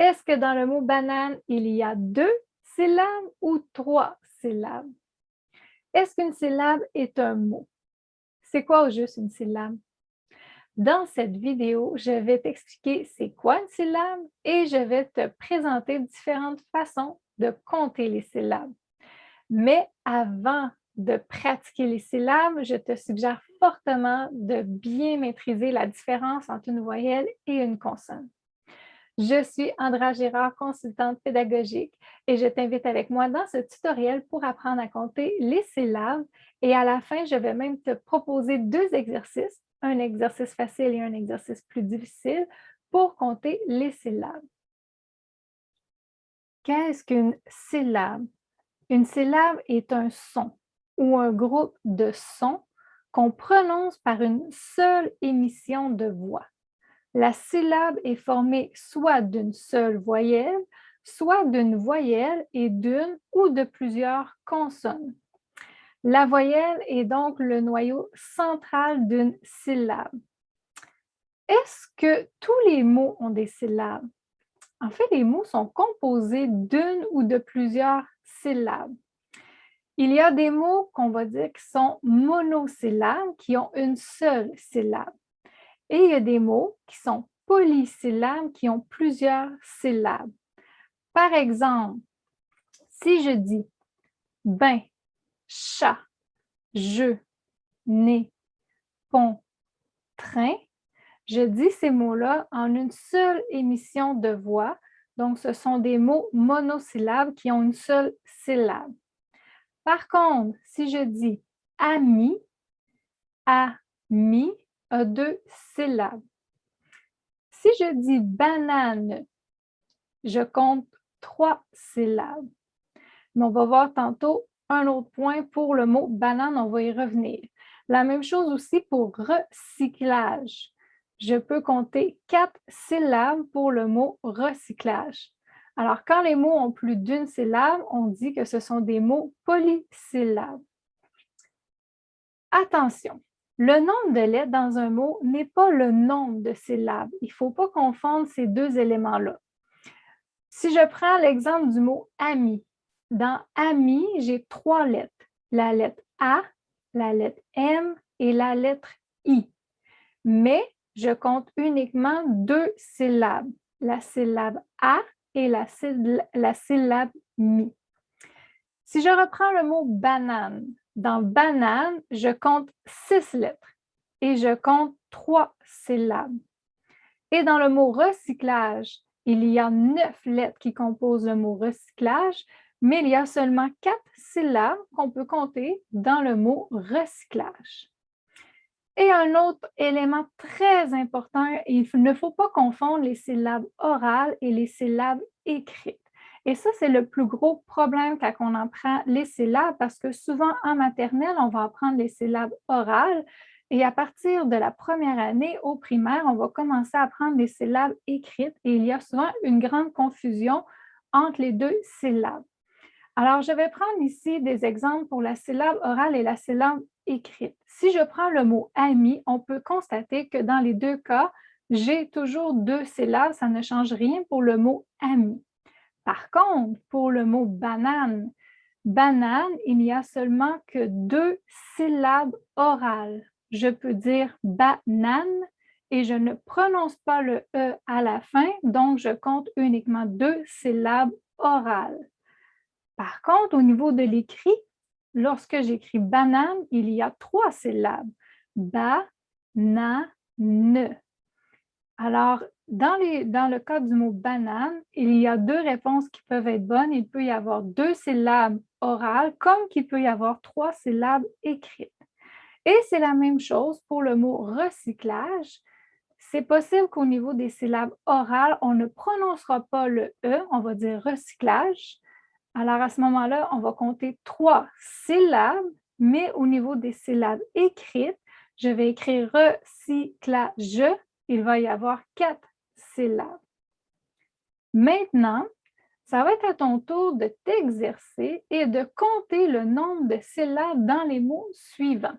Est-ce que dans le mot banane, il y a 2 syllabes ou 3 syllabes? Est-ce qu'une syllabe est un mot? C'est quoi au juste une syllabe? Dans cette vidéo, je vais t'expliquer c'est quoi une syllabe et je vais te présenter différentes façons de compter les syllabes. Mais avant de pratiquer les syllabes, je te suggère fortement de bien maîtriser la différence entre une voyelle et une consonne. Je suis Andra Gérard, consultante pédagogique, et je t'invite avec moi dans ce tutoriel pour apprendre à compter les syllabes. Et à la fin, je vais même te proposer 2 exercices, un exercice facile et un exercice plus difficile pour compter les syllabes. Qu'est-ce qu'une syllabe? Une syllabe est un son ou un groupe de sons qu'on prononce par une seule émission de voix. La syllabe est formée soit d'une seule voyelle, soit d'une voyelle et d'une ou de plusieurs consonnes. La voyelle est donc le noyau central d'une syllabe. Est-ce que tous les mots ont des syllabes? En fait, les mots sont composés d'une ou de plusieurs syllabes. Il y a des mots qu'on va dire qui sont monosyllabes, qui ont une seule syllabe. Et il y a des mots qui sont polysyllabes, qui ont plusieurs syllabes. Par exemple, si je dis bain, chat, jeu, nez, pont, train, je dis ces mots-là en une seule émission de voix. Donc, ce sont des mots monosyllabes qui ont une seule syllabe. Par contre, si je dis ami, ami a 2 syllabes. Si je dis banane, je compte 3 syllabes. Mais on va voir tantôt un autre point pour le mot banane, on va y revenir. La même chose aussi pour recyclage. Je peux compter 4 syllabes pour le mot recyclage. Alors, quand les mots ont plus d'une syllabe, on dit que ce sont des mots polysyllabes. Attention, le nombre de lettres dans un mot n'est pas le nombre de syllabes. Il ne faut pas confondre ces 2 éléments-là. Si je prends l'exemple du mot ami, dans ami, j'ai 3 lettres. La lettre A, la lettre M et la lettre I. Mais je compte uniquement 2 syllabes, la syllabe A et la syllabe mi. Si je reprends le mot banane, dans banane, je compte 6 lettres et je compte 3 syllabes. Et dans le mot recyclage, il y a 9 lettres qui composent le mot recyclage, mais il y a seulement 4 syllabes qu'on peut compter dans le mot recyclage. Et un autre élément très important, il ne faut pas confondre les syllabes orales et les syllabes écrites. Et ça, c'est le plus gros problème quand on apprend les syllabes, parce que souvent en maternelle, on va apprendre les syllabes orales et à partir de la première année au primaire, on va commencer à apprendre les syllabes écrites et il y a souvent une grande confusion entre les 2 syllabes. Alors, je vais prendre ici des exemples pour la syllabe orale et la syllabe écrite. Si je prends le mot ami, on peut constater que dans les 2 cas, j'ai toujours 2 syllabes, ça ne change rien pour le mot ami. Par contre, pour le mot banane, banane, il n'y a seulement que 2 syllabes orales. Je peux dire banane et je ne prononce pas le E à la fin, donc je compte uniquement 2 syllabes orales. Par contre, au niveau de l'écrit, lorsque j'écris banane, il y a 3 syllabes. Ba-na-ne. Alors, dans le cas du mot banane, il y a 2 réponses qui peuvent être bonnes. Il peut y avoir 2 syllabes orales, comme qu'il peut y avoir 3 syllabes écrites. Et c'est la même chose pour le mot recyclage. C'est possible qu'au niveau des syllabes orales, on ne prononcera pas le E, on va dire recyclage. Alors, à ce moment-là, on va compter 3 syllabes, mais au niveau des syllabes écrites, je vais écrire recyclage, il va y avoir 4 syllabes. Maintenant, ça va être à ton tour de t'exercer et de compter le nombre de syllabes dans les mots suivants.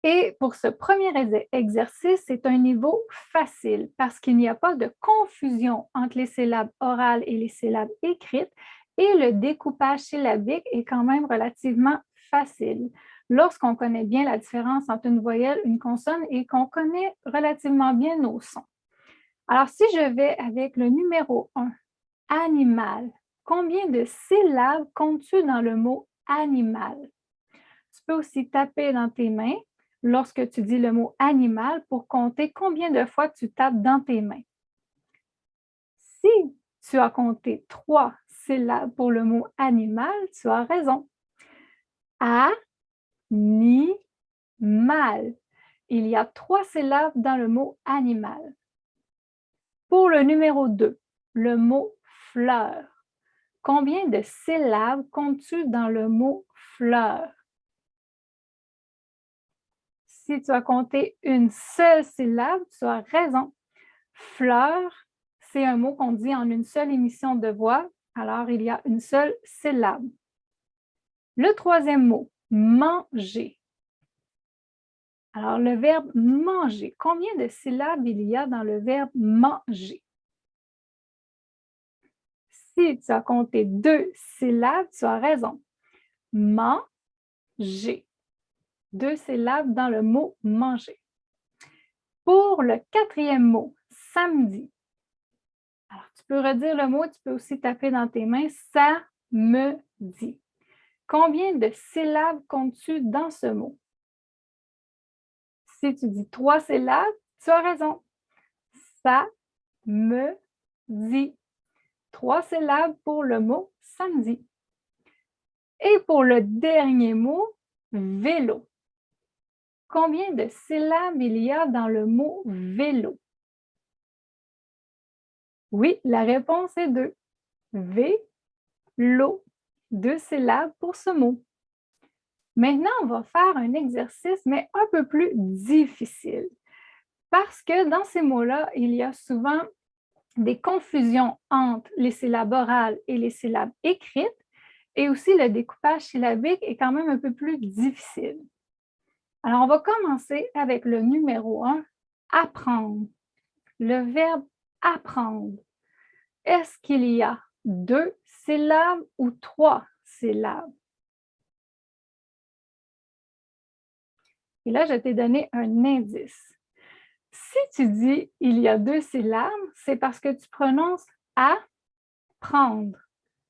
Et pour ce premier exercice, c'est un niveau facile parce qu'il n'y a pas de confusion entre les syllabes orales et les syllabes écrites et le découpage syllabique est quand même relativement facile lorsqu'on connaît bien la différence entre une voyelle, une consonne et qu'on connaît relativement bien nos sons. Alors, si je vais avec le numéro 1, animal, combien de syllabes comptes-tu dans le mot animal? Tu peux aussi taper dans tes mains lorsque tu dis le mot animal pour compter combien de fois tu tapes dans tes mains. Si tu as compté 3 syllabes pour le mot animal, tu as raison. A-ni-mal. Il y a 3 syllabes dans le mot animal. Pour le numéro 2, le mot fleur. Combien de syllabes comptes-tu dans le mot fleur? Si tu as compté une seule syllabe, tu as raison. Fleur, c'est un mot qu'on dit en une seule émission de voix, alors il y a une seule syllabe. Le troisième mot, manger. Alors, le verbe manger, combien de syllabes il y a dans le verbe manger? Si tu as compté 2 syllabes, tu as raison. Manger. 2 syllabes dans le mot manger. Pour le quatrième mot, samedi. Alors, tu peux redire le mot, tu peux aussi taper dans tes mains. Ça me dit. Combien de syllabes comptes-tu dans ce mot? Si tu dis 3 syllabes, tu as raison. Ça me dit. 3 syllabes pour le mot samedi. Et pour le dernier mot, vélo. Combien de syllabes il y a dans le mot vélo? Oui, la réponse est 2. Vélo. 2 syllabes pour ce mot. Maintenant, on va faire un exercice, mais un peu plus difficile. Parce que dans ces mots-là, il y a souvent des confusions entre les syllabes orales et les syllabes écrites, et aussi le découpage syllabique est quand même un peu plus difficile. Alors, on va commencer avec le numéro 1, apprendre. Le verbe apprendre. Est-ce qu'il y a 2 syllabes ou 3 syllabes? Et là, je t'ai donné un indice. Si tu dis il y a 2 syllabes, c'est parce que tu prononces apprendre.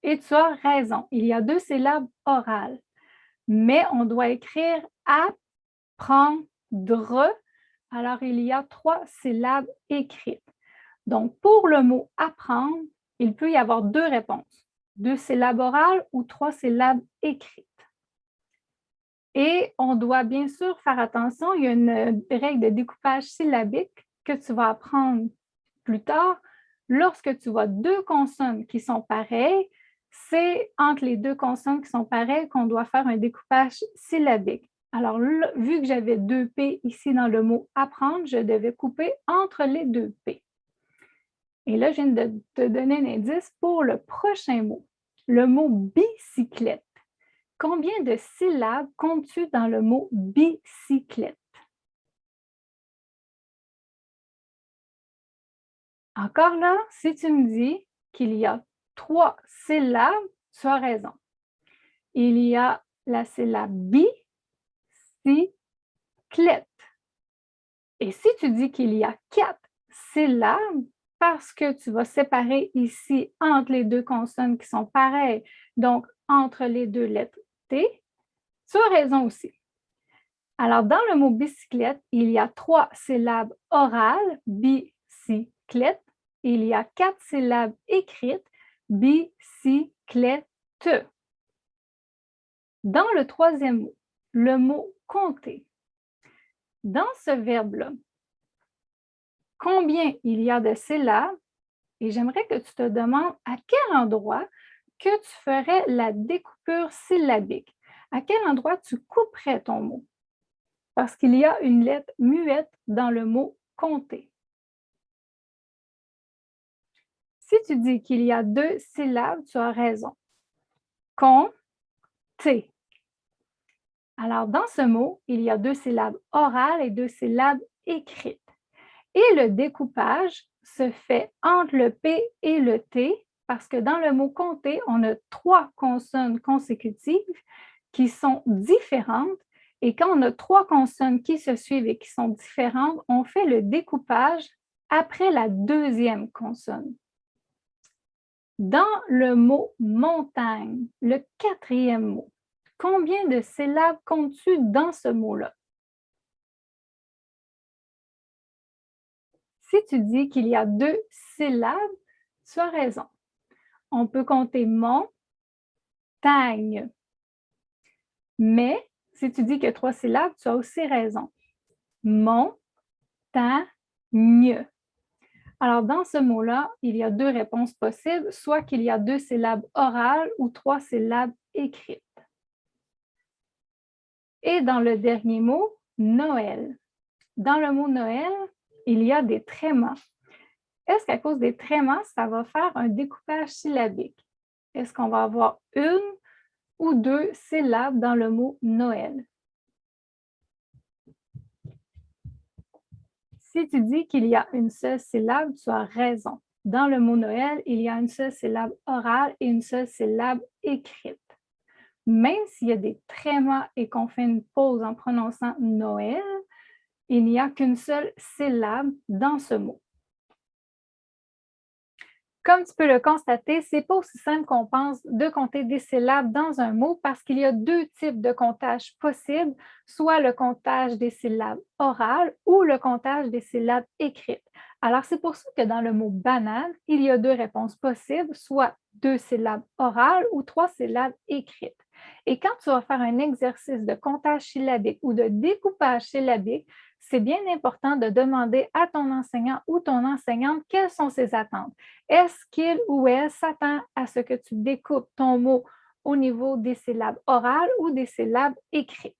Et tu as raison, il y a 2 syllabes orales. Mais on doit écrire apprendre. Alors, il y a 3 syllabes écrites. Donc, pour le mot apprendre, il peut y avoir 2 réponses. 2 syllabes orales ou 3 syllabes écrites. Et on doit bien sûr faire attention, il y a une règle de découpage syllabique que tu vas apprendre plus tard. Lorsque tu vois 2 consonnes qui sont pareilles, c'est entre les 2 consonnes qui sont pareilles qu'on doit faire un découpage syllabique. Alors, là, vu que j'avais 2 P ici dans le mot apprendre, je devais couper entre les 2 P. Et là, je viens de te donner un indice pour le prochain mot, le mot bicyclette. Combien de syllabes comptes-tu dans le mot bicyclette? Encore là, si tu me dis qu'il y a 3 syllabes, tu as raison. Il y a la syllabe bicyclette. Et si tu dis qu'il y a 4 syllabes, parce que tu vas séparer ici entre les 2 consonnes qui sont pareilles, donc entre les 2 lettres T, tu as raison aussi. Alors, dans le mot bicyclette, il y a 3 syllabes orales, bicyclette. Il y a 4 syllabes écrites, bicyclette. Dans le troisième mot, le mot compter. Dans ce verbe-là, combien il y a de syllabes? Et j'aimerais que tu te demandes à quel endroit que tu ferais la découpure syllabique. À quel endroit tu couperais ton mot? Parce qu'il y a une lettre muette dans le mot compter. Si tu dis qu'il y a 2 syllabes, tu as raison. Compter. Alors, dans ce mot, il y a 2 syllabes orales et 2 syllabes écrites. Et le découpage se fait entre le P et le T parce que dans le mot compter, on a 3 consonnes consécutives qui sont différentes. Et quand on a 3 consonnes qui se suivent et qui sont différentes, on fait le découpage après la deuxième consonne. Dans le mot montagne, le quatrième mot, combien de syllabes comptes-tu dans ce mot-là? Si tu dis qu'il y a 2 syllabes, tu as raison. On peut compter montagne. Mais si tu dis qu'il y a 3 syllabes, tu as aussi raison. Montagne. Alors, dans ce mot-là, il y a 2 réponses possibles, soit qu'il y a 2 syllabes orales ou 3 syllabes écrites. Et dans le dernier mot, Noël. Dans le mot Noël, il y a des trémas. Est-ce qu'à cause des trémas, ça va faire un découpage syllabique? Est-ce qu'on va avoir une ou 2 syllabes dans le mot Noël? Si tu dis qu'il y a une seule syllabe, tu as raison. Dans le mot Noël, il y a une seule syllabe orale et une seule syllabe écrite. Même s'il y a des trémas et qu'on fait une pause en prononçant Noël, il n'y a qu'une seule syllabe dans ce mot. Comme tu peux le constater, ce n'est pas aussi simple qu'on pense de compter des syllabes dans un mot parce qu'il y a 2 types de comptage possibles, soit le comptage des syllabes orales ou le comptage des syllabes écrites. Alors, c'est pour ça que dans le mot banane, il y a 2 réponses possibles, soit 2 syllabes orales ou 3 syllabes écrites. Et quand tu vas faire un exercice de comptage syllabique ou de découpage syllabique, c'est bien important de demander à ton enseignant ou ton enseignante quelles sont ses attentes. Est-ce qu'il ou elle s'attend à ce que tu découpes ton mot au niveau des syllabes orales ou des syllabes écrites?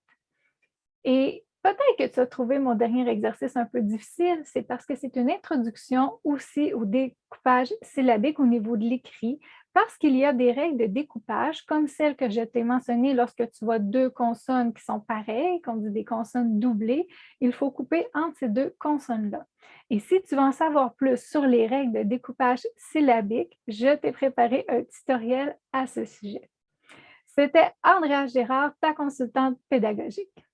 Et peut-être que tu as trouvé mon dernier exercice un peu difficile, c'est parce que c'est une introduction aussi au découpage syllabique au niveau de l'écrit, parce qu'il y a des règles de découpage, comme celles que je t'ai mentionnées lorsque tu vois 2 consonnes qui sont pareilles, qu'on dit des consonnes doublées, il faut couper entre ces 2 consonnes-là. Et si tu veux en savoir plus sur les règles de découpage syllabique, je t'ai préparé un tutoriel à ce sujet. C'était Andrea Gérard, ta consultante pédagogique.